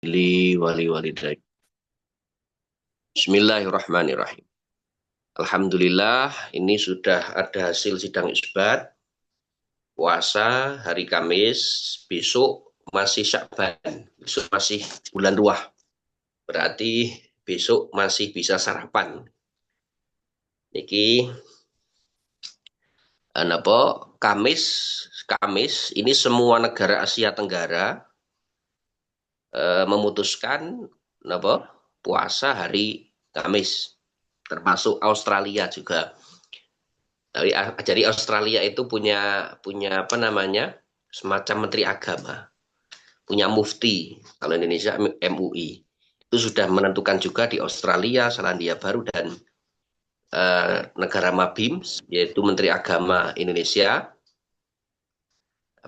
Li wali walidayya. Bismillahirrahmanirrahim. Alhamdulillah, ini sudah ada hasil sidang isbat puasa hari Kamis, besok masih Syakban, besok masih bulan Ruah. Berarti besok masih bisa sarapan. Niki napa Kamis, Kamis ini semua negara Asia Tenggara memutuskan napa puasa hari Kamis, termasuk Australia juga. Jadi Australia itu punya apa namanya, semacam menteri agama, punya mufti. Kalau Indonesia MUI itu sudah menentukan juga di Australia, Selandia Baru dan negara Mabim, yaitu Menteri Agama Indonesia,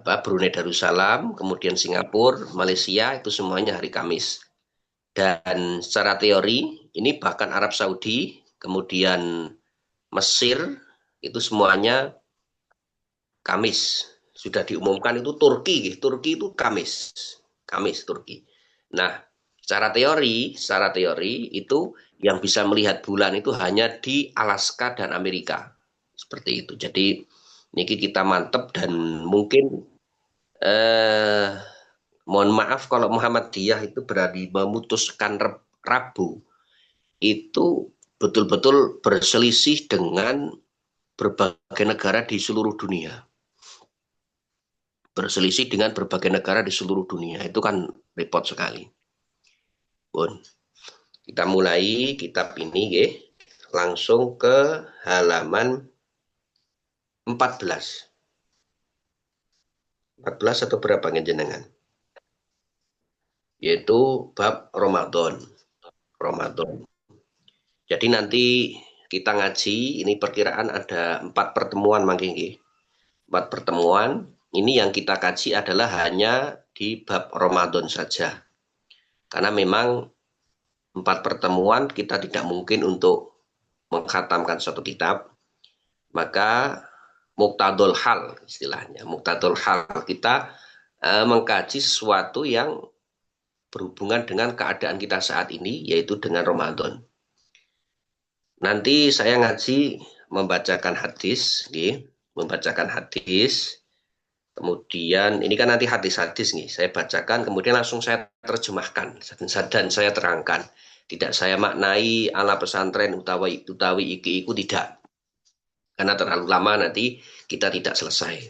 Brunei Darussalam, kemudian Singapura, Malaysia itu semuanya hari Kamis. Dan secara teori ini bahkan Arab Saudi, kemudian Mesir itu semuanya Kamis. Sudah diumumkan itu Turki, Turki itu Kamis, Kamis Turki. Nah, secara teori itu yang bisa melihat bulan itu hanya di Alaska dan Amerika, seperti itu. Jadi niki kita mantep dan mungkin eh, mohon maaf kalau Muhammadiyah itu berani memutuskan Rabu itu betul-betul berselisih dengan berbagai negara di seluruh dunia, berselisih dengan berbagai negara di seluruh dunia. Itu kan repot sekali. Bun. Kita mulai kitab ini ya. Langsung ke halaman 14. 14 atau berapa jenengan? Yaitu bab Ramadan. Ramadan. Jadi nanti kita ngaji, ini perkiraan ada 4 pertemuan makin. 4 pertemuan. Ini yang kita kaji adalah hanya di bab Ramadan saja. Karena memang 4 pertemuan kita tidak mungkin untuk mengkhatamkan suatu kitab, maka muktadul hal istilahnya. Muktadul hal kita mengkaji sesuatu yang berhubungan dengan keadaan kita saat ini, yaitu dengan Ramadan. Nanti saya ngaji membacakan hadis, membacakan hadis. Kemudian ini kan nanti hadis-hadis nih, saya bacakan, kemudian langsung saya terjemahkan dan saya terangkan. Tidak saya maknai ala pesantren utawi iki iku tidak. Karena terlalu lama nanti kita tidak selesai.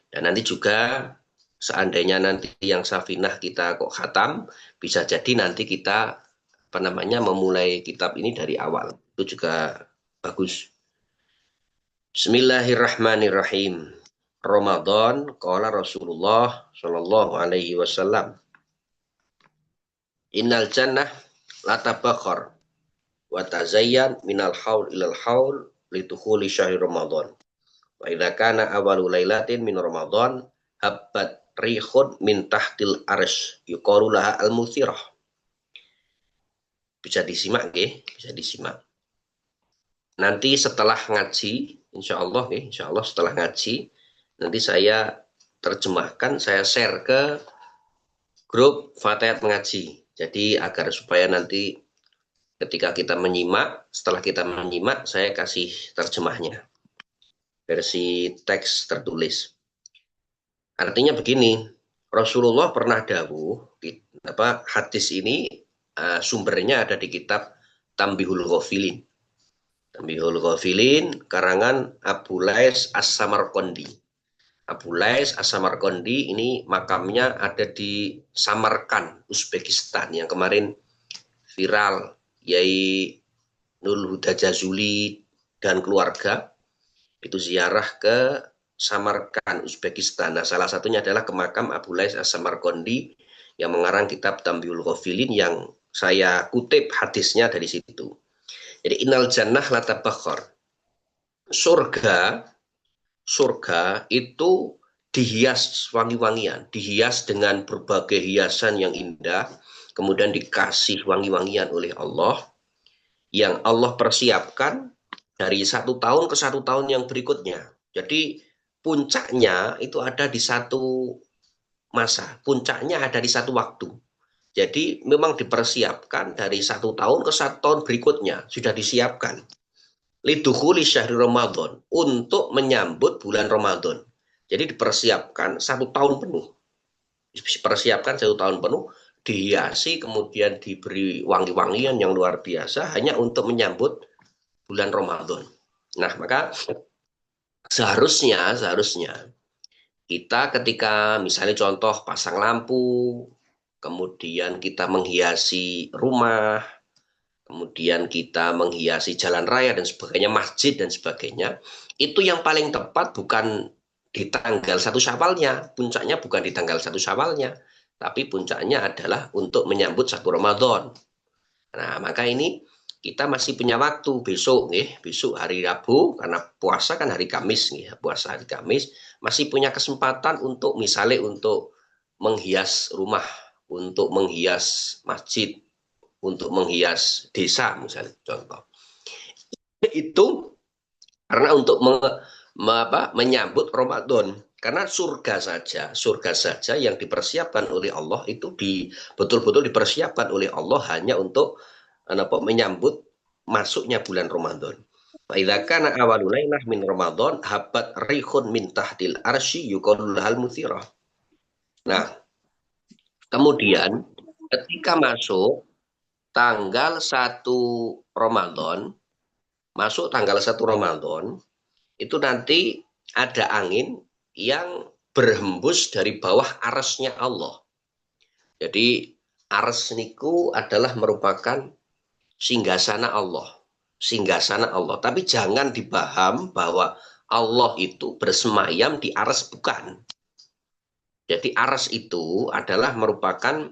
Dan nanti juga seandainya nanti yang safinah kita kok khatam, bisa jadi nanti kita memulai kitab ini dari awal. Itu juga bagus. Bismillahirrahmanirrahim. Ramadan, qala Rasulullah sallallahu alaihi wasallam. Innal jannah latabakhar wa tazayyan minal haul ilal haul litukhuli syahri Ramadan. Wa idza kana awalu lailatin min Ramadan habbat rihun min tahtil arsy yuqalu laha al-muthirah. Bisa disimak nggih, bisa disimak. Nanti setelah ngaji, insyaallah setelah ngaji nanti saya terjemahkan, saya share ke grup Fatihat Mengaji. Jadi agar supaya nanti ketika kita menyimak, setelah kita menyimak, saya kasih terjemahnya. Versi teks tertulis. Artinya begini, Rasulullah pernah dawuh, hadis ini sumbernya ada di kitab Tambihul Ghafilin. Tambihul Ghafilin, karangan Abu Lais As-Samarqandi. Abu Lais As-Samarqandi ini makamnya ada di Samarkand, Uzbekistan, yang kemarin viral, Yai Nul Huda Jazuli dan keluarga itu ziarah ke Samarkand, Uzbekistan. Nah, salah satunya adalah ke makam Abu Lais As-Samarqandi yang mengarang kitab Tambihul Ghafilin, yang saya kutip hadisnya dari situ. Jadi innal jannah latabakhar. Surga itu dihias wangi-wangian, dihias dengan berbagai hiasan yang indah, kemudian dikasih wangi-wangian oleh Allah, yang Allah persiapkan dari 1 tahun ke 1 tahun yang berikutnya. Jadi puncaknya itu ada di satu masa, puncaknya ada di satu waktu. Jadi memang dipersiapkan dari 1 tahun ke 1 tahun berikutnya sudah disiapkan. Lidukhuli syahri Ramadan, untuk menyambut bulan Ramadan. Jadi dipersiapkan 1 tahun penuh. Dipersiapkan 1 tahun penuh, dihiasi, kemudian diberi wangi-wangian yang luar biasa hanya untuk menyambut bulan Ramadan. Nah, maka seharusnya kita ketika misalnya contoh pasang lampu, kemudian kita menghiasi rumah, kemudian kita menghiasi jalan raya dan sebagainya, masjid dan sebagainya, itu yang paling tepat bukan di tanggal 1 Syawalnya, puncaknya bukan di tanggal 1 Syawalnya, tapi puncaknya adalah untuk menyambut 1 Ramadan. Nah, maka ini kita masih punya waktu besok, besok hari Rabu, karena puasa kan hari Kamis, puasa hari Kamis, masih punya kesempatan untuk misalnya untuk menghias rumah, untuk menghias masjid, untuk menghias desa misalnya contoh. Itu karena untuk menyambut Ramadan. Karena surga saja yang dipersiapkan oleh Allah itu betul-betul dipersiapkan oleh Allah hanya untuk menyambut masuknya bulan Ramadan. Idza kana awwalu lailah min Ramadan habat rihun min tahtil arsy yuqalu lahal muthirah. Nah, kemudian ketika masuk tanggal 1 Ramadan, itu nanti ada angin yang berhembus dari bawah arsy-nya Allah. Jadi ars niku adalah merupakan singgasana Allah. Singgasana Allah. Tapi jangan dipaham bahwa Allah itu bersemayam di ars, bukan. Jadi ars itu adalah merupakan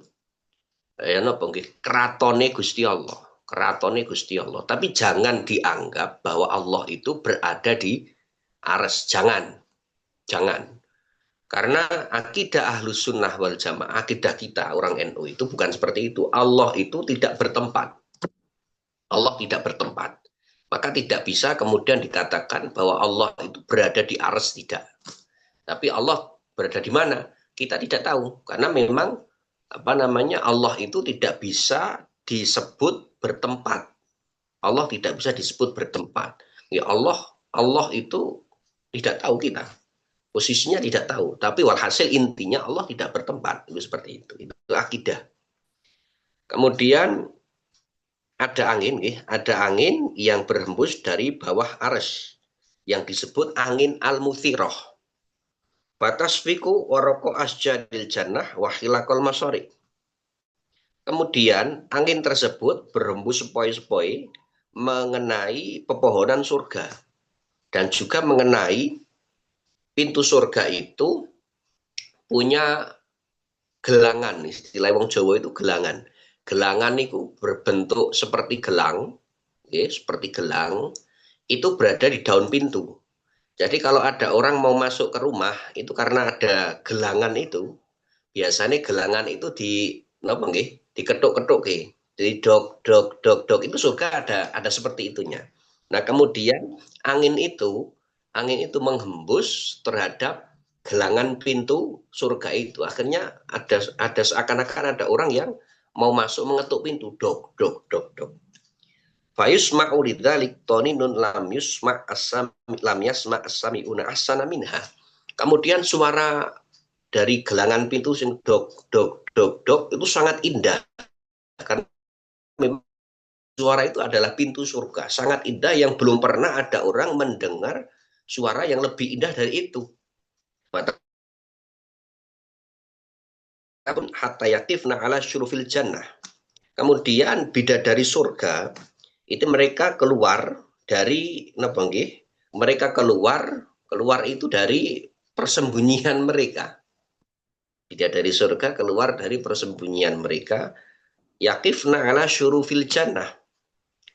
keratone Gusti Allah. Keratone Gusti Allah. Tapi jangan dianggap bahwa Allah itu berada di ars. Jangan. Karena akidah Ahlus Sunnah wal Jamaah, akidah kita orang NU itu bukan seperti itu. Allah itu tidak bertempat. Allah tidak bertempat. Maka tidak bisa kemudian dikatakan bahwa Allah itu berada di ars, tidak. Tapi Allah berada di mana? Kita tidak tahu. Karena memang Allah itu tidak bisa disebut bertempat. Allah tidak bisa disebut bertempat. Ya Allah itu tidak tahu kita. Posisinya tidak tahu. Tapi walhasil intinya Allah tidak bertempat. Itu seperti itu. Itu akidah. Kemudian ada angin yang berhembus dari bawah arsy yang disebut angin al-muthirah. Batasfiku waroko asjadil jannah wahilakol masori. Kemudian angin tersebut berhembus sepoi-sepoi mengenai pepohonan surga dan juga mengenai pintu surga itu punya gelangan. Istilah wong Jawa itu gelangan. Gelangan itu berbentuk seperti gelang, seperti gelang, itu berada di daun pintu. Jadi kalau ada orang mau masuk ke rumah, itu karena ada gelangan itu, biasanya gelangan itu diketuk-ketuk, jadi dok, itu surga ada seperti itunya. Nah kemudian angin itu menghembus terhadap gelangan pintu surga itu. Akhirnya ada seakan-akan ada orang yang mau masuk mengetuk pintu, dok. Fayusma'u lidzalik toninun lam yasma' as-sami'una ahsana minha. Kemudian suara dari gelangan pintu sing dok itu sangat indah. Karena memang suara itu adalah pintu surga, sangat indah yang belum pernah ada orang mendengar suara yang lebih indah dari itu. Hatta yatifna ala syurufil jannah. Kemudian bidadari surga itu mereka keluar dari mereka keluar itu dari persembunyian mereka. Bidadari surga keluar dari persembunyian mereka. Yakifna ala syurufil jannah.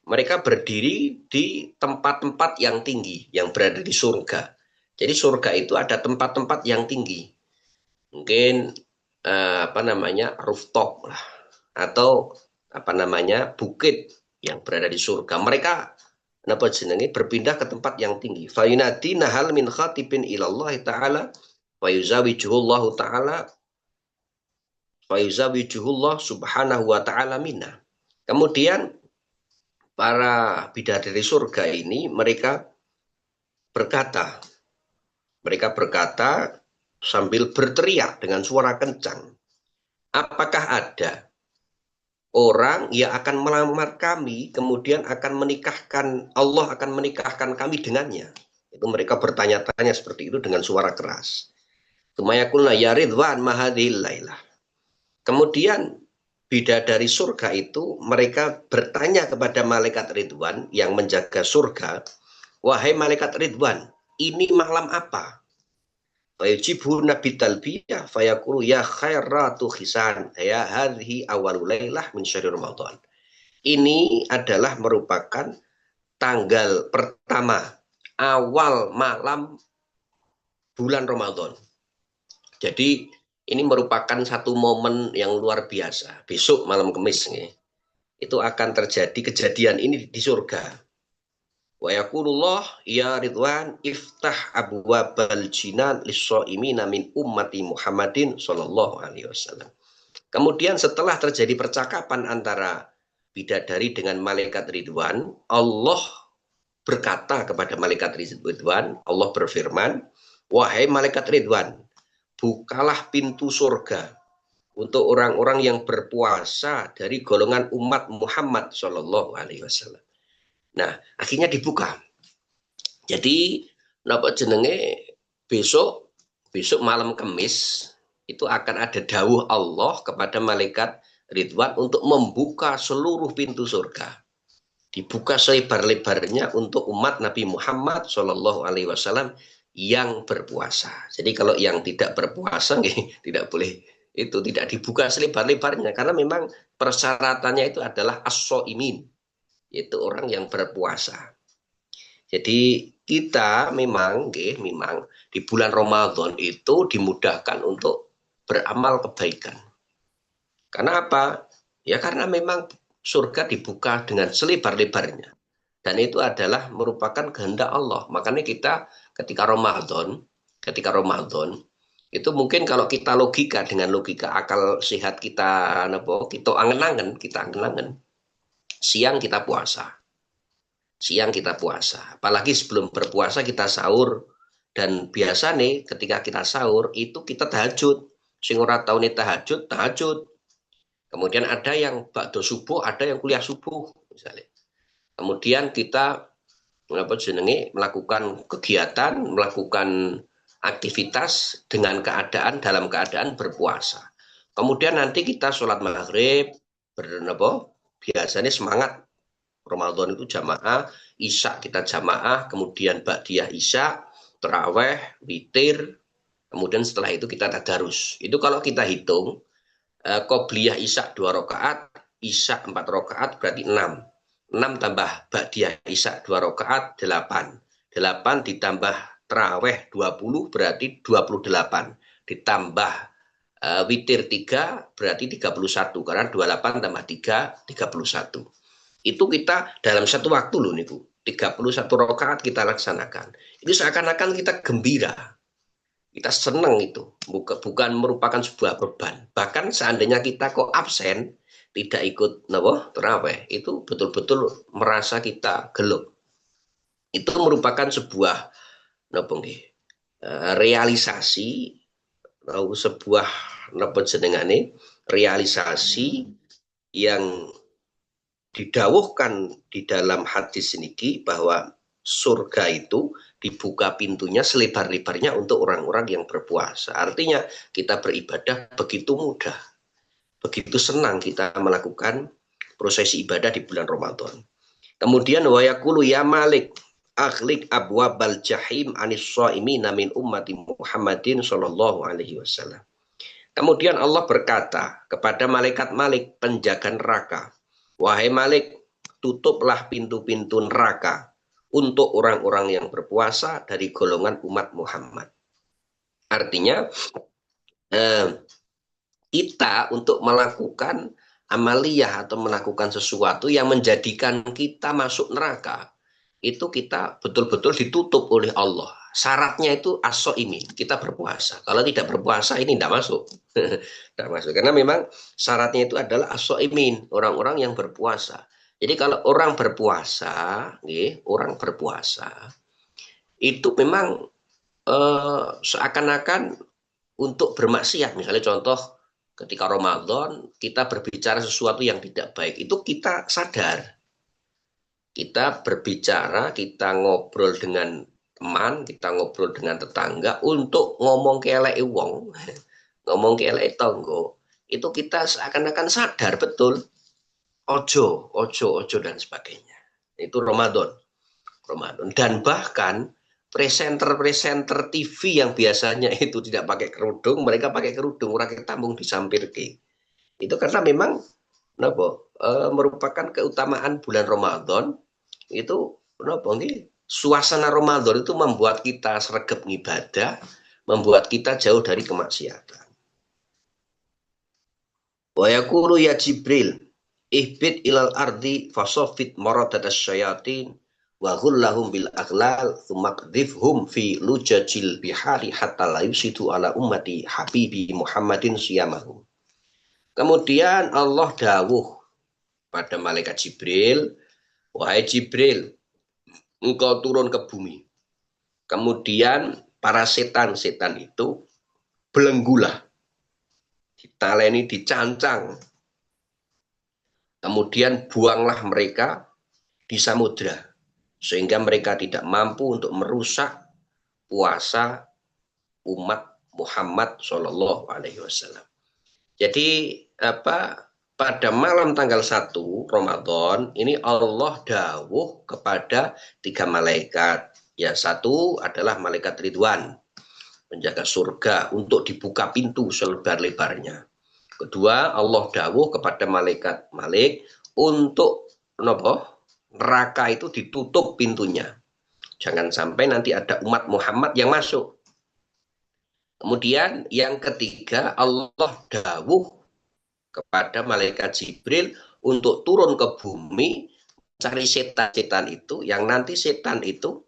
Mereka berdiri di tempat-tempat yang tinggi yang berada di surga. Jadi surga itu ada tempat-tempat yang tinggi. Mungkin rooftop lah, atau bukit yang berada di surga. Mereka berpindah ke tempat yang tinggi. Fayunati nahal min khatibin ilallah ta'ala wa yuzawijuhullahu ta'ala faizawijuhullah subhanahu wa ta'ala minna. Kemudian para bidadari surga ini mereka berkata sambil berteriak dengan suara kencang, apakah ada orang yang akan melamar kami, kemudian Allah akan menikahkan kami dengannya? Itu mereka bertanya-tanya seperti itu dengan suara keras. Tumayakulna ya Ridwan mahadhil lailah. Kemudian bidadari surga itu mereka bertanya kepada malaikat Ridwan yang menjaga surga, wahai malaikat Ridwan, ini malam apa? Fayujibuna bitalbiyah fayaqulu ya khairatu khisan ya hadhi awalul lailah min syahri Ramadan. Ini adalah merupakan tanggal pertama awal malam bulan Ramadan. Jadi ini merupakan satu momen yang luar biasa. Besok malam Kamis nih, itu akan terjadi kejadian ini di surga. Wa yaqulullah ya Ridwan iftah abwabal jinan lis-shaimina min ummati Muhammadin sallallahu alaihi wasallam. Kemudian setelah terjadi percakapan antara bidadari dengan malaikat Ridwan, Allah berkata kepada malaikat Ridwan, Allah berfirman, wahai malaikat Ridwan, bukalah pintu surga untuk orang-orang yang berpuasa dari golongan umat Muhammad sallallahu alaihi wasallam. Nah, akhirnya dibuka. Jadi, napa jenenge besok malam Kamis itu akan ada dawuh Allah kepada malaikat Ridwan untuk membuka seluruh pintu surga. Dibuka selebar-lebarnya untuk umat Nabi Muhammad Shallallahu Alaihi Wasallam yang berpuasa. Jadi kalau yang tidak berpuasa tidak boleh, itu tidak dibuka selebar-lebarnya karena memang persyaratannya itu adalah as-shaimin, yaitu orang yang berpuasa. Jadi kita memang di bulan Ramadan itu dimudahkan untuk beramal kebaikan. Karena apa? Ya karena memang surga dibuka dengan selebar-lebarnya. Dan itu adalah merupakan kehendak Allah. Makanya kita ketika Ramadan itu mungkin kalau kita logika dengan logika akal sehat kita angen-angen, siang kita puasa. Apalagi sebelum berpuasa kita sahur. Dan biasa nih ketika kita sahur itu kita tahajud. Sing ora tau nih tahajud. Kemudian ada yang ba'da subuh, ada yang kuliah subuh misalnya. Kemudian kita melakukan kegiatan, melakukan aktivitas dalam keadaan berpuasa. Kemudian nanti kita sholat maghrib, biasanya semangat Ramadan itu jamaah, Isya kita jamaah, kemudian ba'diyah Isya, taraweh, witir, kemudian setelah itu kita tadarus. Itu kalau kita hitung, qobliyah Isya 2 rakaat, Isya 4 rakaat berarti 6. 6 tambah ba'diyah Isya 2 rakaat 8. 8 ditambah taraweh 20 berarti 28. Ditambah witir 3 berarti 31 karena 28 tambah 3 31. Itu kita dalam satu waktu loh niku. 31 rakaat kita laksanakan. Itu seakan-akan kita gembira. Kita senang itu. Bukan merupakan sebuah beban. Bahkan seandainya kita kok absen, tidak ikut tarawih, itu betul-betul merasa kita gelut. Itu merupakan sebuah realisasi, sebuah realisasi yang didawuhkan di dalam hadis niki bahwa surga itu dibuka pintunya selebar-lebarnya untuk orang-orang yang berpuasa. Artinya kita beribadah begitu mudah, begitu senang kita melakukan prosesi ibadah di bulan Ramadan. Kemudian wa yaqulu ya Malik aghliq abwabal jahim anis shaimina min ummati Muhammadin sallallahu alaihi wasallam. Kemudian Allah berkata kepada malaikat Malik penjaga neraka, wahai Malik, tutuplah pintu-pintu neraka untuk orang-orang yang berpuasa dari golongan umat Muhammad. Artinya kita untuk melakukan amaliyah atau melakukan sesuatu yang menjadikan kita masuk neraka, itu kita betul-betul ditutup oleh Allah. syaratnya itu as-shaimin, kita berpuasa. Kalau tidak berpuasa ini tidak masuk. Tidak masuk. Karena memang syaratnya itu adalah as-shaimin, orang-orang yang berpuasa. Jadi kalau orang berpuasa, orang berpuasa, itu memang seakan-akan untuk bermaksiat. Misalnya contoh, ketika Ramadan, kita berbicara sesuatu yang tidak baik. Itu kita sadar. Kita berbicara, kita ngobrol dengan teman, kita ngobrol dengan tetangga untuk ngomong kelek wong, ngomong kelek tonggo, itu kita seakan-akan sadar betul, ojo dan sebagainya. Itu Ramadan. Dan bahkan presenter TV yang biasanya itu tidak pakai kerudung, mereka pakai kerudung, orang ketambung disampir ke. Itu karena memang merupakan keutamaan bulan Ramadan. Itu suasana Ramadan itu membuat kita sregep ngibadah, membuat kita jauh dari kemaksiatan. Wa yaqulu ya Jibril, ihbit ilal ardi fasofit maradat asyayatin wa ghullahum bil aghlal thumma qdhifhum fi lujajil bihari hatta la yusidu ala ummati habibi Muhammadin siyamahum. Kemudian Allah dawuh pada malaikat Jibril, wahai Jibril, engkau turun ke bumi. Kemudian para setan-setan itu belenggulah, ditaleni, dicancang. Kemudian buanglah mereka di samudra, sehingga mereka tidak mampu untuk merusak puasa umat Muhammad Shallallahu Alaihi Wasallam. Jadi pada malam tanggal 1 Ramadan ini Allah dawuh kepada 3 malaikat. Ya, satu adalah malaikat Ridwan, penjaga surga, untuk dibuka pintu selebar-lebarnya. Kedua, Allah dawuh kepada malaikat Malik untuk neraka itu ditutup pintunya. Jangan sampai nanti ada umat Muhammad yang masuk. Kemudian yang ketiga, Allah dawuh kepada malaikat Jibril untuk turun ke bumi cari setan-setan itu, yang nanti setan itu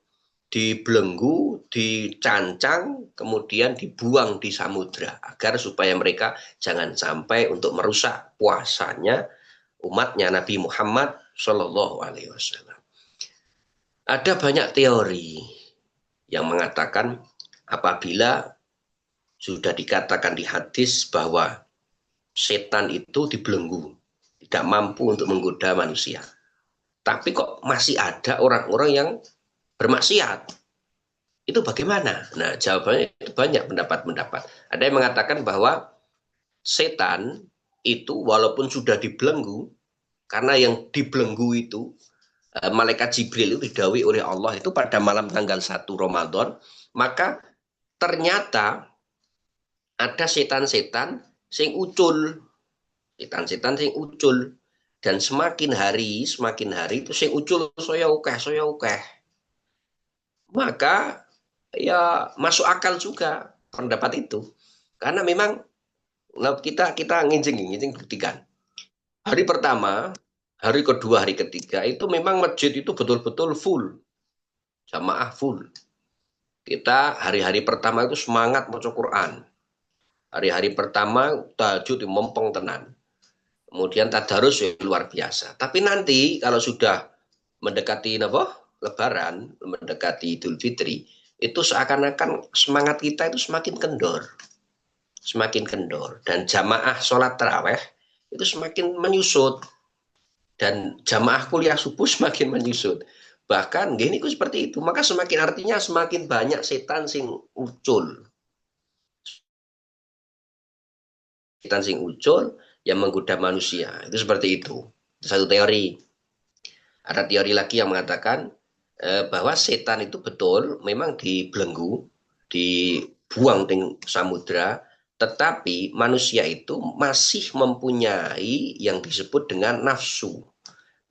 dibelenggu, dicancang, kemudian dibuang di samudra, agar supaya mereka jangan sampai untuk merusak puasanya umatnya Nabi Muhammad Shallallahu Alaihi Wasallam. Ada banyak teori yang mengatakan apabila sudah dikatakan di hadis bahwa setan itu dibelenggu, tidak mampu untuk menggoda manusia. Tapi kok masih ada orang-orang yang bermaksiat. Itu bagaimana? Nah, jawabannya itu banyak pendapat-pendapat. Ada yang mengatakan bahwa setan itu walaupun sudah dibelenggu, karena yang dibelenggu itu malaikat Jibril itu didhawuhi oleh Allah itu pada malam tanggal 1 Ramadan, maka ternyata ada setan-setan sing ucul. Setan-setan sing ucul. Dan semakin hari itu sing ucul saya ukeh. Maka ya masuk akal juga pendapat itu. Karena memang kita ngincing buktikan. Hari pertama, hari kedua, hari ketiga itu memang masjid itu betul-betul full. Jamaah full. Kita hari-hari pertama itu semangat maca Quran. Hari-hari pertama tahajud mempeng tenan. Kemudian tadarus ya luar biasa. Tapi nanti kalau sudah mendekati Lebaran, mendekati Idul Fitri, itu seakan-akan semangat kita itu semakin kendor. Semakin kendor. Dan jamaah sholat taraweh itu semakin menyusut. Dan jamaah kuliah subuh semakin menyusut. Bahkan gini seperti itu. Maka semakin artinya semakin banyak setan sing ucul. Setan sing ucul yang menggoda manusia. Itu seperti itu. Itu satu teori. Ada teori lagi yang mengatakan bahwa setan itu betul memang dibelenggu, dibuang di samudra, tetapi manusia itu masih mempunyai yang disebut dengan nafsu.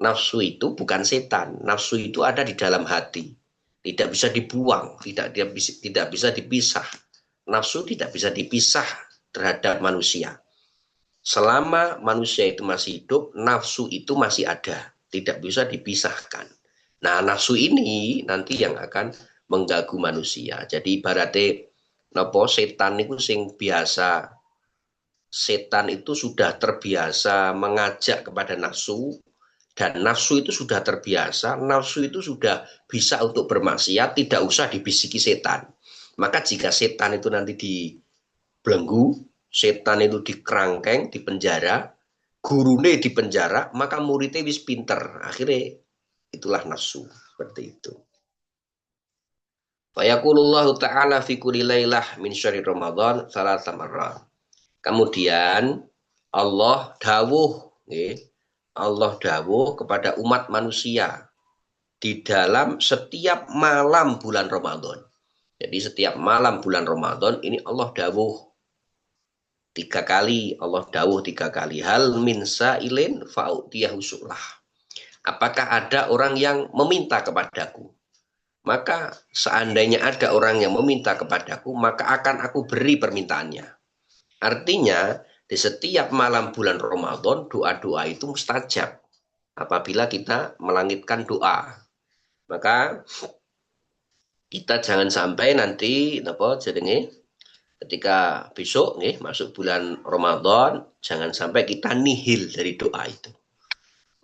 Nafsu itu bukan setan. Nafsu itu ada di dalam hati. Tidak bisa dibuang, tidak bisa dipisah. Nafsu tidak bisa dipisah terhadap manusia. Selama manusia itu masih hidup, nafsu itu masih ada, tidak bisa dipisahkan. Nah, nafsu ini nanti yang akan mengganggu manusia. Jadi ibaratnya napa setan itu sing biasa, setan itu sudah terbiasa mengajak kepada nafsu, dan nafsu itu sudah terbiasa, nafsu itu sudah bisa untuk bermaksiat, tidak usah dibisiki setan. Maka jika setan itu nanti dibelenggu, setan itu dikerangkeng, dipenjara, gurune dipenjara, maka muridnya wis pinter. Akhirnya itulah nafsu, seperti itu. Fayaqulullahu ta'ala fi kulli lailah min syahri Ramadan salasa marrat. Kemudian Allah dawuh, Allah dawuh kepada umat manusia di dalam setiap malam bulan Ramadan. Jadi setiap malam bulan Ramadan ini Allah dawuh 3 kali. Allah dawuh 3 kali. Hal min sa'ilin fa'utiyahu su'lah. Apakah ada orang yang meminta kepadaku? Maka seandainya ada orang yang meminta kepadaku, maka akan aku beri permintaannya. Artinya, di setiap malam bulan Ramadan, doa-doa itu mustajab. Apabila kita melangitkan doa. Maka kita jangan sampai nanti ketika besok masuk bulan Ramadan, jangan sampai kita nihil dari doa itu.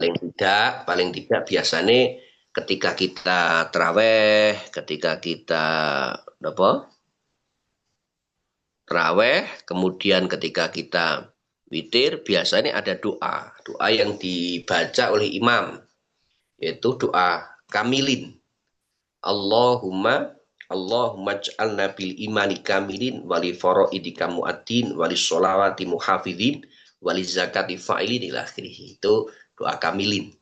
Paling tidak biasanya ketika kita terawih, ketika kita terawih, kemudian ketika kita witir, biasanya ada doa yang dibaca oleh imam, yaitu doa kamilin. Allahumma ij'alna bil imani kamilin wali faraidika mu'addin wali sholawati muhafidin wali zakati fa'ilin ila akhirih. Itu doa kamilin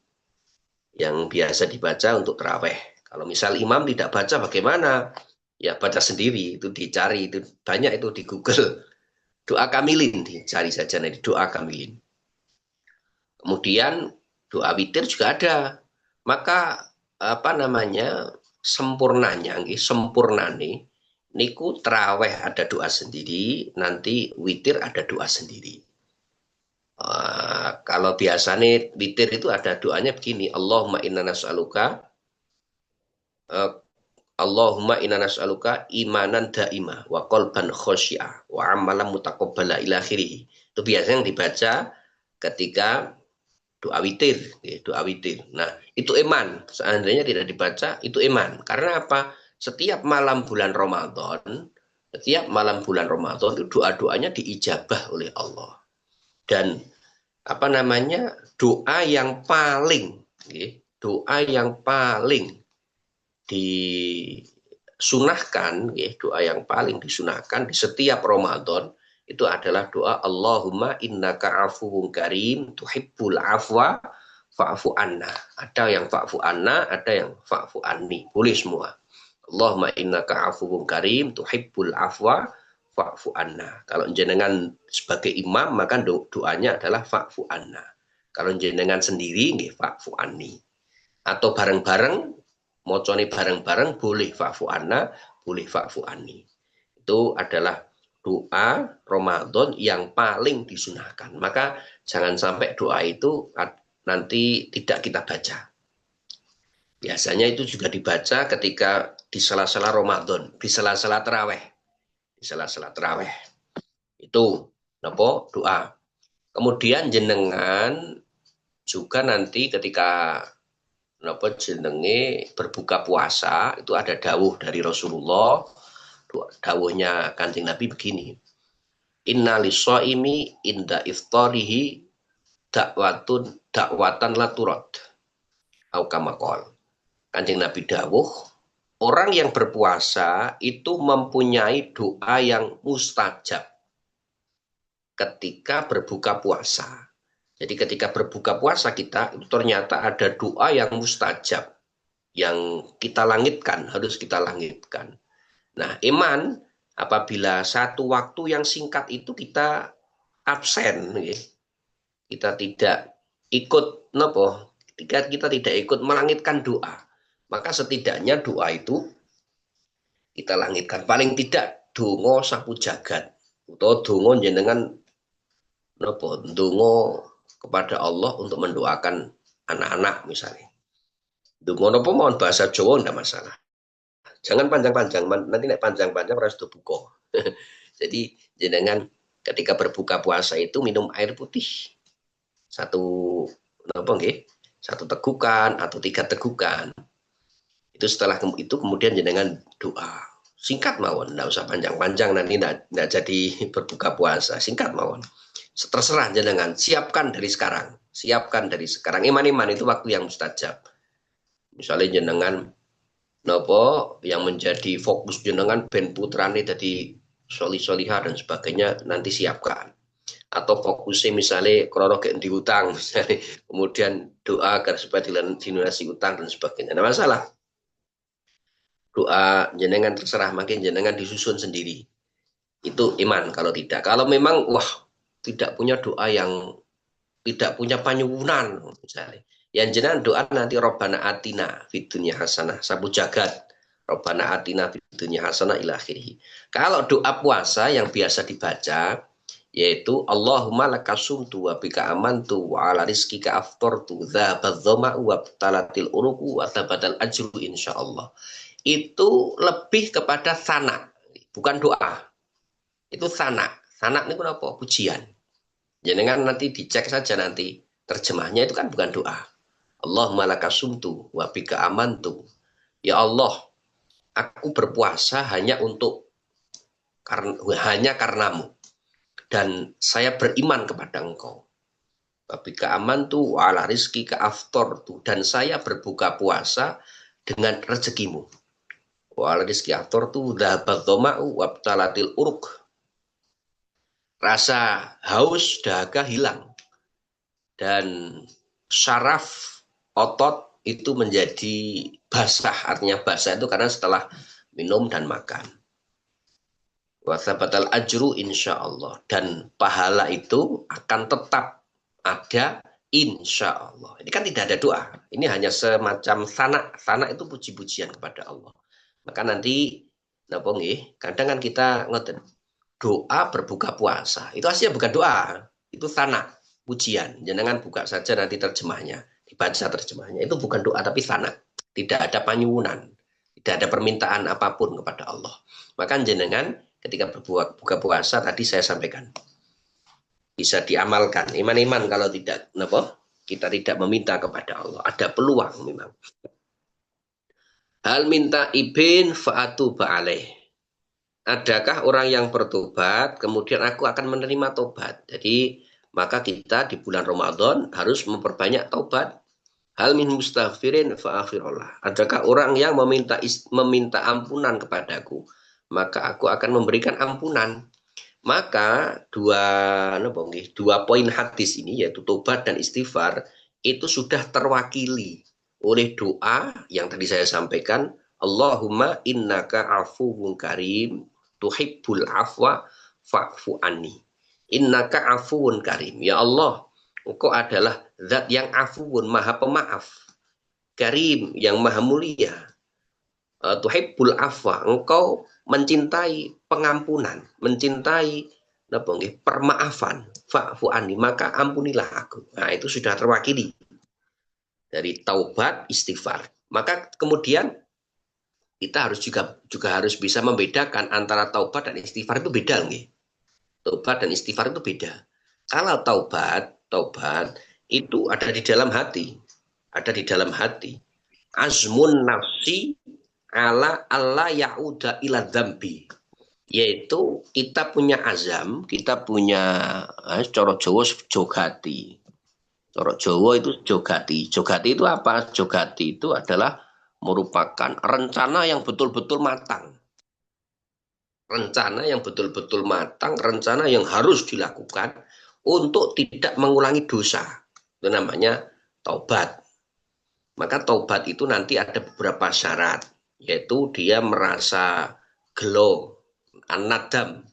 yang biasa dibaca untuk terawih. Kalau misal imam tidak baca bagaimana? Ya baca sendiri, itu dicari, itu banyak itu di Google. Doa kamilin, dicari saja nanti doa kamilin. Kemudian doa witir juga ada. Maka sempurnanya niku terawih ada doa sendiri, nanti witir ada doa sendiri. Kalau biasanya witir itu ada doanya begini, Allahumma inna nas'aluka imanan da'ima wa qalban khosyi'ah wa amalan mutaqabbala ila akhirih. Itu biasanya yang dibaca ketika doa witir, doa witir. Nah, itu iman. Seandainya tidak dibaca, itu iman. Karena apa? Setiap malam bulan Ramadan itu doa-doanya diijabah oleh Allah. Dan doa yang paling disunahkan, doa yang paling disunahkan di setiap Ramadan itu adalah doa Allahumma innaka afuwun karim tuhibbul afwa fa'fu anna. Ada yang fa'fu anna, ada yang fa'fu anni. Boleh semua. Allahumma innaka afuwun karim tuhibbul afwa fa'fu anna. Kalau jenengan sebagai imam maka doanya adalah fa'fu anna. Kalau jenengan sendiri fa'fu anni. Atau bareng-bareng, mocone bareng-bareng boleh fa'fu anna, boleh fa'fu anni. Itu adalah doa Ramadan yang paling disunahkan. Maka jangan sampai doa itu nanti tidak kita baca. Biasanya itu juga dibaca ketika di sela-sela Ramadan, di sela-sela terawih. Di sela-sela terawih. Itu doa. Kemudian jenengan juga nanti ketika jenenge berbuka puasa itu ada dawuh dari Rasulullah. Dawuhnya Kanjeng Nabi begini. Inna lis-shaimi inda iftarihi dakwatan la turad. Au kama qol. Kanjeng Nabi dawuh, orang yang berpuasa itu mempunyai doa yang mustajab ketika berbuka puasa. Jadi ketika berbuka puasa kita itu ternyata ada doa yang mustajab yang kita langitkan, harus kita langitkan. Nah, iman apabila satu waktu yang singkat itu kita absen, kita tidak ikut ketika kita tidak ikut melangitkan doa, maka setidaknya doa itu kita langitkan. Paling tidak dongo sapu jagat atau dongo jenengan dongo kepada Allah untuk mendoakan anak-anak misalnya. Dongo mohon bahasa Jawa tidak masalah. Jangan panjang-panjang, nanti nek panjang-panjang harus buka. Jadi jenengan ketika berbuka puasa itu minum air putih satu apa nggih? Satu tegukan atau 3 tegukan. Itu setelah itu kemudian jenengan doa. Singkat mawon, enggak usah panjang-panjang nanti enggak jadi berbuka puasa. Singkat mawon. Terserah jenengan, siapkan dari sekarang. Siapkan dari sekarang. Iman-iman itu waktu yang mustajab. Misalnya jenengan nopo yang menjadi fokus jenengan ben putrane jadi solih-solihah dan sebagainya nanti siapkan. Atau fokusnya misalnya krono gak diutang misalnya, kemudian doa agar supaya dilunasi utang dan sebagainya. Nah masalah doa jenengan terserah, makin jenengan disusun sendiri. Itu iman. Kalau tidak, kalau memang wah tidak punya doa yang tidak punya panyuwunan misalnya, yang jenengan doa nanti Robbana atina fid dunya hasanah, sabu jagat Robbana atina fid dunya hasanah ila akhirih. Kalau doa puasa yang biasa dibaca yaitu Allahumma lakasumtu wa bika amantu wa ala rizkika aftortu dzabadz dzama'u wa talatil uruqu wa tabadal ajru insyaallah. Itu lebih kepada sana, bukan doa. Itu sana. Sana ini kenapa? Pujian. Jangan nanti dicek saja nanti terjemahnya itu kan bukan doa. Allahumma lakasumtu wa bika amantu. Ya Allah, aku berpuasa hanya karenamu dan saya beriman kepada Engkau. Wa bika amantu wa ala rizkika aftortu, dan saya berbuka puasa dengan rezekimu. Wa ala rizki aftortu dzhabadz dzama'u wa talatil uruq. Rasa haus dahaga hilang dan syaraf otot itu menjadi basah. Artinya basah itu karena setelah minum dan makan. Wa tsabatal ajru insyaallah, dan pahala itu akan tetap ada insyaallah. Ini kan tidak ada doa. Ini hanya semacam sana. Sana itu puji-pujian kepada Allah. Maka nanti napa nggih, kadang kan kita ngoten. Doa berbuka puasa itu aslinya bukan doa, itu sana, pujian. Jangan buka saja nanti terjemahnya, dibaca terjemahnya. Itu bukan doa tapi sana. Tidak ada panyuwunan, tidak ada permintaan apapun kepada Allah. Maka jenengan ketika berbuka puasa tadi saya sampaikan bisa diamalkan. Iman-iman kalau tidak napa? Kita tidak meminta kepada Allah. Ada peluang memang. Hal minta ibin fa'atu ba'aleh. Adakah orang yang bertobat, kemudian aku akan menerima tobat. Jadi, maka kita di bulan Ramadan harus memperbanyak tobat. Hal min mustaghfirin fa'aghfirullah. Adakah orang yang meminta ampunan kepadaku, maka aku akan memberikan ampunan. Maka dua poin hadis ini, yaitu tobat dan istighfar, itu sudah terwakili oleh doa yang tadi saya sampaikan. Allahumma innaka afuwun karim tuhibbul afwa fa'fu anni. Innaka afuwun karim. Ya Allah, Engkau adalah zat yang afuwun, maha pemaaf. Karim, yang maha mulia. Tuhibbul afwa, Engkau mencintai pengampunan, mencintai permaafan. Fa'fu anni, maka ampunilah aku. Nah, itu sudah terwakili dari taubat istighfar. Maka kemudian kita harus juga harus bisa membedakan antara taubat dan istighfar. Itu beda nih. Taubat dan istighfar itu beda. Kalau taubat itu ada di dalam hati. Ada di dalam hati. Azmun nafsi ala Allah ya'uda ila dzambi. Yaitu kita punya azam, kita punya coro Jawa jogati. Coro Jawa itu jogati. Jogati itu apa? Jogati itu adalah merupakan rencana yang betul-betul matang. Rencana yang betul-betul matang, rencana yang harus dilakukan untuk tidak mengulangi dosa. Itu namanya taubat. Maka taubat itu nanti ada beberapa syarat, yaitu dia merasa gelo, an-nadam,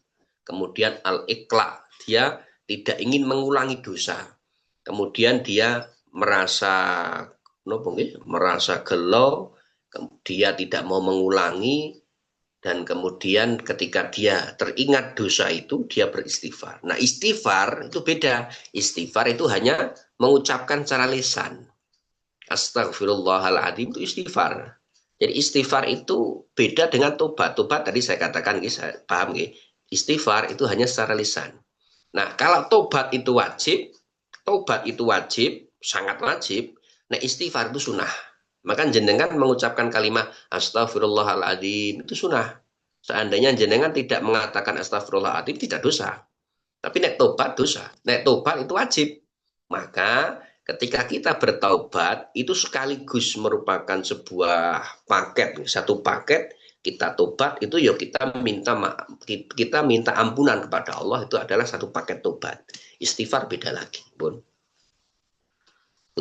kemudian al-iqla, dia tidak ingin mengulangi dosa. Kemudian dia merasa gelo, dia tidak mau mengulangi, dan kemudian ketika dia teringat dosa itu dia beristighfar. Nah, istighfar itu beda. Istighfar itu hanya mengucapkan secara lisan. Astagfirullahaladzim itu istighfar. Jadi istighfar itu beda dengan tobat. Tobat tadi saya katakan, saya paham, istighfar itu hanya secara lisan. Nah, kalau tobat itu wajib, sangat wajib. Nah, istighfar itu sunnah. Maka jenengan mengucapkan kalimat astagfirullahaladzim itu sunnah. Seandainya jenengan tidak mengatakan astagfirullahaladzim, tidak dosa. Tapi nek tobat dosa. Nek tobat itu wajib. Maka ketika kita bertaubat itu sekaligus merupakan sebuah paket, satu paket. Kita tobat itu ya kita minta ampunan kepada Allah, itu adalah satu paket tobat. Istighfar beda lagi, Bun.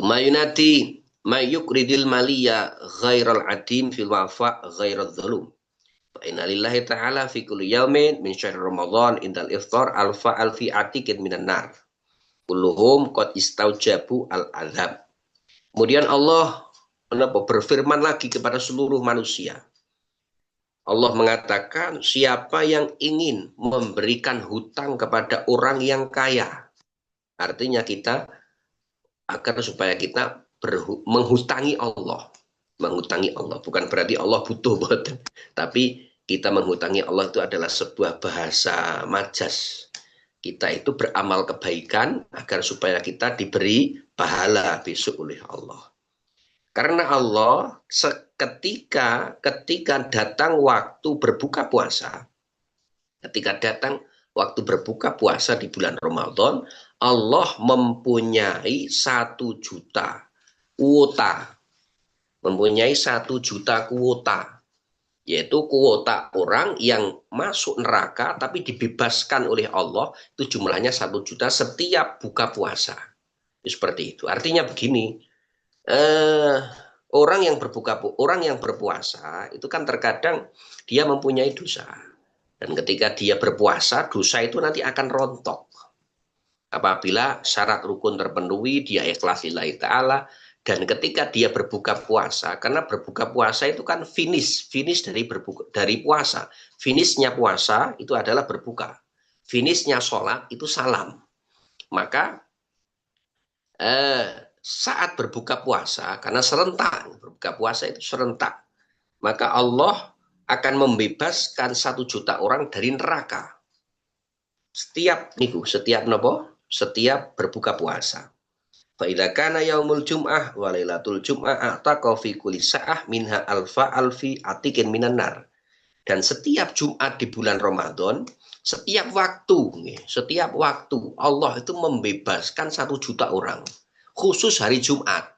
Mayunati mayukridil maliya ghairal adim fil wafa ghairal dzulum. Inna lillahi ta'ala fi kulli yaumin min syahr Ramadan indal iftar alfa alfi atikin minan nar. Kulluhum qad istaujabu al-azab. Kemudian Allah berfirman lagi kepada seluruh manusia. Allah mengatakan, siapa yang ingin memberikan hutang kepada orang yang kaya. Artinya kita agar supaya kita menghutangi Allah. Menghutangi Allah. Bukan berarti Allah butuh, tapi kita menghutangi Allah itu adalah sebuah bahasa majas. Kita itu beramal kebaikan agar supaya kita diberi pahala besok oleh Allah. Karena Allah ketika datang waktu berbuka puasa, di bulan Ramadan, Allah mempunyai 1 juta kuota. Mempunyai 1 juta kuota. Yaitu kuota orang yang masuk neraka tapi dibebaskan oleh Allah, itu jumlahnya 1 juta setiap buka puasa. Seperti itu. Artinya begini, orang yang berpuasa itu kan terkadang dia mempunyai dosa. Dan ketika dia berpuasa, dosa itu nanti akan rontok. Apabila syarat rukun terpenuhi, dia ikhlas lillahi ta'ala. Dan ketika dia berbuka puasa, karena berbuka puasa itu kan finish dari puasa. Finishnya puasa itu adalah berbuka. Finishnya sholat itu salam. Maka saat berbuka puasa, karena serentak, berbuka puasa itu serentak, maka Allah akan membebaskan 1 juta orang dari neraka. Setiap berbuka puasa. Fa'idha kana yaumul jum'ah wa lailatul jum'ah a'taqa fi kulli sa'ah minha alfa alfi atikin minan nar. Dan setiap Jumat di bulan Ramadan, setiap waktu Allah itu membebaskan 1 juta orang. Khusus hari Jumat.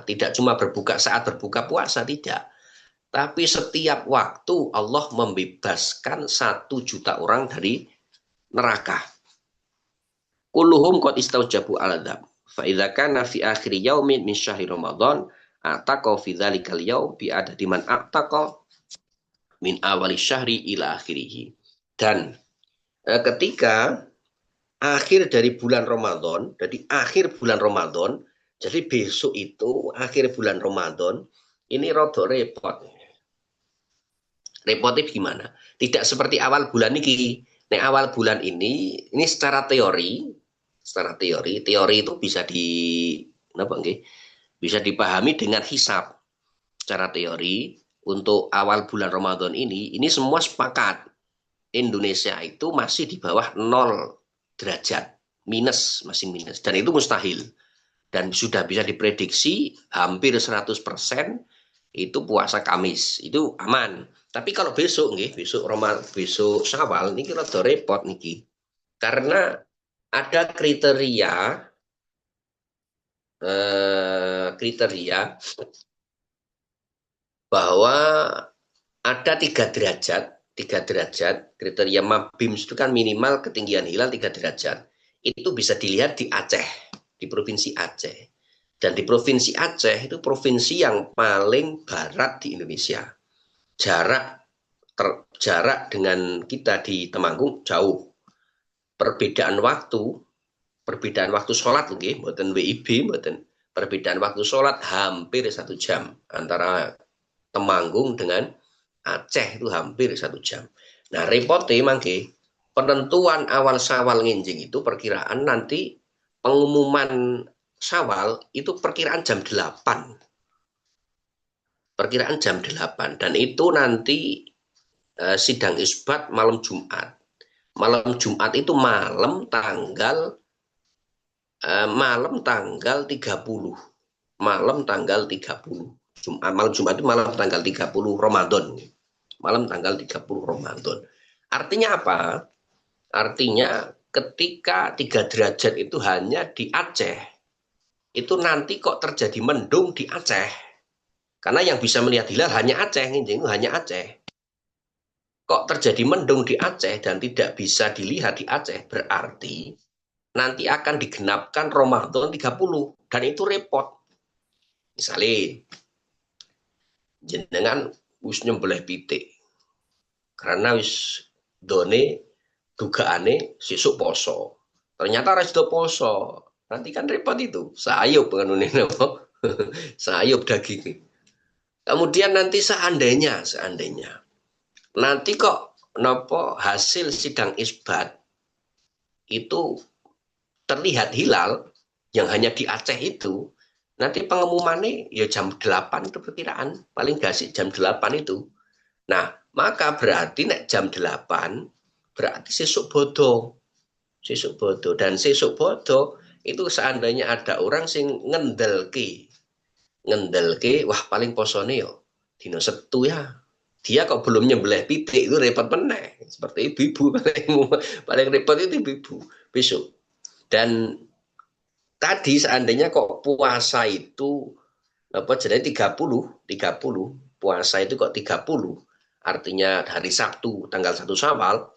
Tidak cuma saat berbuka puasa, tidak. Tapi setiap waktu Allah membebaskan 1 juta orang dari neraka. Kulluhum qad istaujabu al-adzab. Fa idza kana fi akhir yaumin min syahri Ramadan ataqa fi dzalikal yaum bi adadi man ataqa min awali syahri ila akhirih. Dan ketika akhir dari bulan Ramadan, jadi besok itu akhir bulan Ramadan, ini rada repot. Repotnya gimana? Tidak seperti awal bulan ini. Nah, awal bulan ini secara teori itu bisa dipahami dengan hisab. Secara teori untuk awal bulan Ramadan ini semua sepakat Indonesia itu masih di bawah 0 derajat, masih minus, dan itu mustahil. Dan sudah bisa diprediksi hampir 100% itu puasa Kamis, itu aman. Tapi kalau besok Syawal niki rada repot niki. Karena ada kriteria bahwa ada 3 derajat kriteria MABIMS itu kan minimal ketinggian hilal 3 derajat. Itu bisa dilihat di Aceh, di provinsi Aceh. Dan di provinsi Aceh itu provinsi yang paling barat di Indonesia. Jarak dengan kita di Temanggung jauh. Perbedaan waktu sholat, mboten WIB, perbedaan waktu sholat hampir 1 jam antara Temanggung dengan Aceh, itu hampir 1 jam. Nah, repotnya mangke penentuan awal Syawal nginjing itu perkiraan nanti pengumuman Syawal itu perkiraan jam 8. Perkiraan jam 8. Dan itu nanti sidang isbat malam Jumat. Malam Jumat itu malam tanggal 30. Malam tanggal 30. Malam Jumat itu malam tanggal 30 Ramadan. Malam tanggal 30 Ramadan. Artinya apa? Artinya ketika 3 derajat itu hanya di Aceh, itu nanti kok terjadi mendung di Aceh. Karena yang bisa melihat hilal hanya Aceh, hanya Aceh. Kok terjadi mendung di Aceh dan tidak bisa dilihat di Aceh, berarti nanti akan digenapkan Ramadan 30. Dan itu repot. Misalnya, jenengan wis nyembelih pitik. Karena wis done dugaane sesuk poso. Ternyata resto poso. Nanti kan repot itu. Sayup pengenune napa? Sayup daging. Kemudian nanti seandainya nanti kok nopo hasil sidang isbat itu terlihat hilal yang hanya di Aceh itu, nanti pengumumannya ya jam 8 itu perkiraan, paling gak sih jam 8 itu. Nah, maka berarti nek jam 8 berarti sesuk bodo. Sesuk bodo, dan sesuk bodo itu seandainya ada orang sing ngendelke, wah paling posone yo dino Setu ya. Dia kok belum nyembelih pitik itu repot meneh. Seperti ibu-ibu paling repot itu ibu-ibu besok. Dan tadi seandainya kok puasa itu apa jadi 30 puasa itu kok 30, artinya hari Sabtu tanggal 1 Syawal,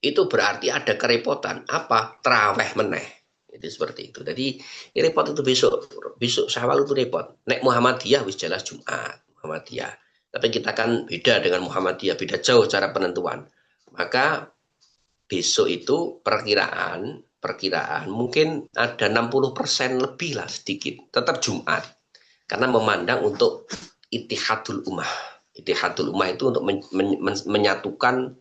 itu berarti ada kerepotan apa? Traweh meneh. Itu seperti itu. Jadi repot itu besok Syawal itu repot. Nek Muhammadiyah wis jelas Jumat Muhammadiyah. Tapi kita kan beda dengan Muhammadiyah, beda jauh cara penentuan. Maka besok itu perkiraan mungkin ada 60% lebih lah sedikit. Tetap Jumat. Karena memandang untuk itihadul ummah. Itihadul ummah itu untuk menyatukan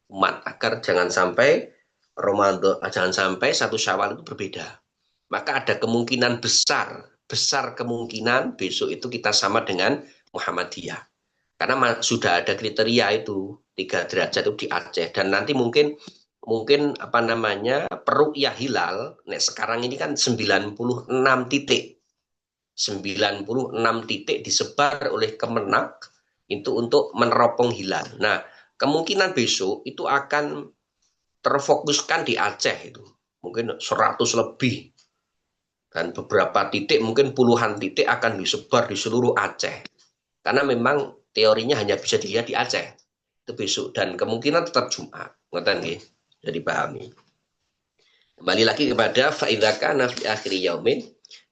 umat agar jangan sampai Ramadan, jangan sampai 1 Syawal itu berbeda. Maka ada kemungkinan besar kemungkinan besok itu kita sama dengan Muhammadiyah. Karena sudah ada kriteria itu 3 derajat itu di Aceh, dan nanti mungkin apa namanya peruqyah hilal. Nek sekarang ini kan 96 titik. 96 titik disebar oleh Kemenak itu untuk meneropong hilal. Nah, kemungkinan besok itu akan terfokuskan di Aceh itu. Mungkin 100 lebih. Dan beberapa titik, mungkin puluhan titik akan disebar di seluruh Aceh. Karena memang teorinya hanya bisa dilihat di Aceh. Itu besok. Dan kemungkinan tetap Jumat. Ngerti nggih? Jadi pahami. Kembali lagi kepada fa'idza kana fi akhir yaumin,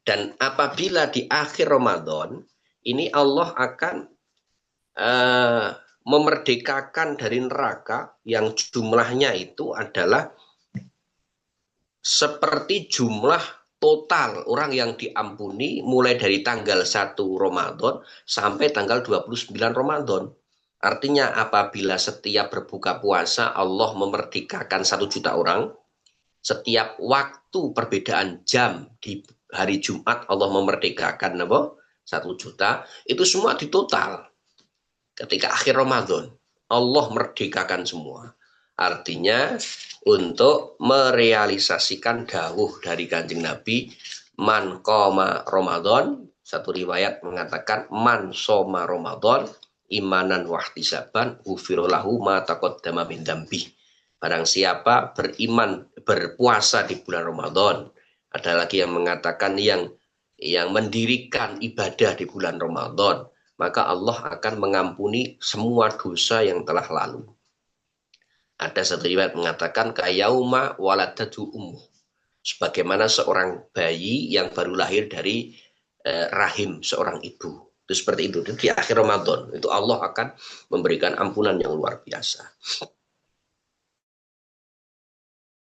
dan apabila di akhir Ramadan ini Allah akan memerdekakan dari neraka yang jumlahnya itu adalah seperti jumlah total orang yang diampuni mulai dari tanggal 1 Ramadan sampai tanggal 29 Ramadan. Artinya apabila setiap berbuka puasa Allah memerdekakan 1 juta orang, setiap waktu perbedaan jam di hari Jumat Allah memerdekakan 1 juta, itu semua ditotal. Ketika akhir Ramadan Allah merdekakan semua. Artinya untuk merealisasikan dawuh dari Kanjeng Nabi, man qoma Ramadan, satu riwayat mengatakan man soma Ramadan imanan wahtisaban ghufirallahu ma taqaddama min dzambi. Barang siapa beriman berpuasa di bulan Ramadan, ada lagi yang mengatakan yang mendirikan ibadah di bulan Ramadan, maka Allah akan mengampuni semua dosa yang telah lalu. Ada satu riwayat mengatakan kayauma waladatu ummu, sebagaimana seorang bayi yang baru lahir dari rahim seorang ibu. Itu seperti itu. Di akhir Ramadan itu Allah akan memberikan ampunan yang luar biasa.